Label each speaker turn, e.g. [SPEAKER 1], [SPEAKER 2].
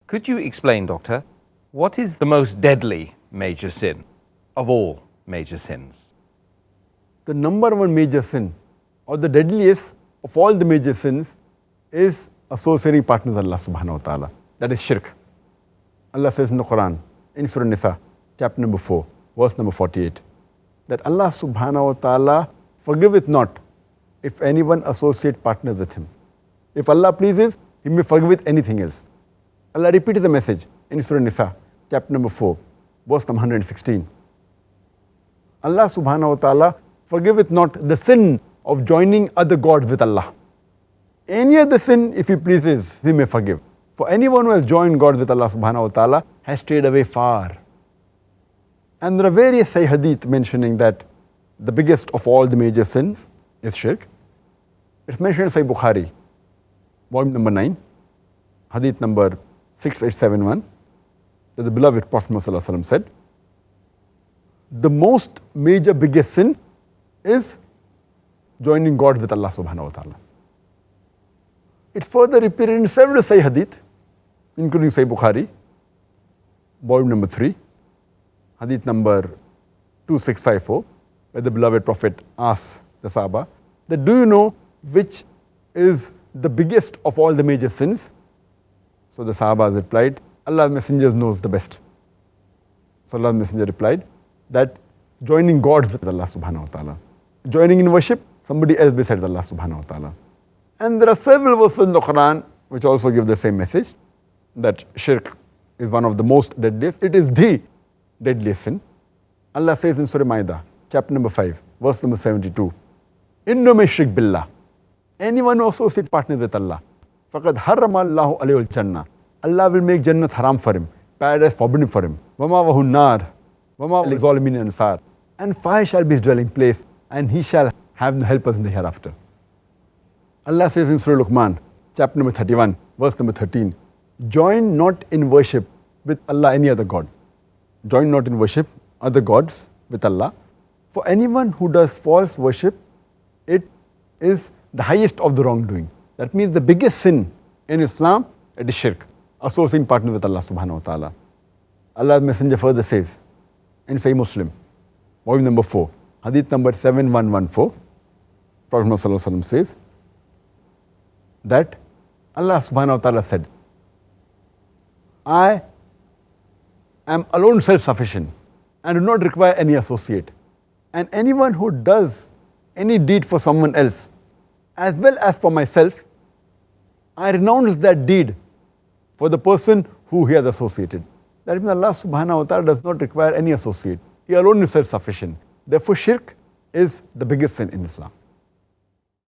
[SPEAKER 1] Could you explain, Doctor, what is the most deadly major sin of all major sins?
[SPEAKER 2] The number one major sin, or the deadliest of all the major sins, is associating partners with Allah subhanahu wa ta'ala. That is shirk. Allah says in the Quran, in Surah Nisa, chapter number 4, verse number 48, that Allah subhanahu wa ta'ala forgiveth not if anyone associate partners with him. If Allah pleases, He may forgive with anything else. Allah repeated the message in Surah Nisa, chapter number 4, verse number 116. Allah subhanahu wa ta'ala forgiveth not the sin of joining other gods with Allah. Any other sin, if He pleases, He may forgive. For anyone who has joined gods with Allah subhanahu wa ta'ala has strayed away far. And there are various hadith mentioning that the biggest of all the major sins is shirk. It's mentioned in Sahih Bukhari, volume number 9, hadith number 6871, that the beloved Prophet ﷺ said, the most major biggest sin is joining God with Allah subhanahu wa ta'ala. It's further repeated in several Sahih hadith, including Sahih Bukhari, volume number 3, hadith number 2654, where the beloved Prophet asks the Sahaba that, do you know which is the biggest of all the major sins? So the Sahabas replied, Allah's Messenger knows the best. So Allah's Messenger replied that joining God with Allah subhanahu wa ta'ala. Joining in worship somebody else besides Allah subhanahu wa ta'ala. And there are several verses in the Quran which also give the same message, that shirk is one of the most deadliest. It is the deadliest sin. Allah says in Surah Ma'idah, chapter number 5, verse number 72, Inno may shirk billah. Anyone who associates partners with Allah, faqad harrama Allahu alayhi al-jannah. Allah will make Jannat haram for him, paradise forbidden for him. Wama wahu nar, wama lizalimin ansar. And fire shall be his dwelling place, and he shall have no helpers in the hereafter. Allah says in Surah Luqman, chapter number 31, verse number 13, join not in worship with Allah any other God. Join not in worship other gods with Allah. For anyone who does false worship, it is the highest of the wrongdoing. That means the biggest sin in Islam, it is shirk, associating partner with Allah subhanahu wa ta'ala. Allah's Messenger further says in Sahih Muslim, volume number 4, hadith number 7114, Prophet Muhammad says that Allah subhanahu wa ta'ala said, I am alone self-sufficient and do not require any associate. And anyone who does any deed for someone else, as well as for myself, I renounce that deed for the person who he has associated. That means Allah subhanahu wa ta'ala does not require any associate. He alone is self-sufficient. Therefore, shirk is the biggest sin in Islam.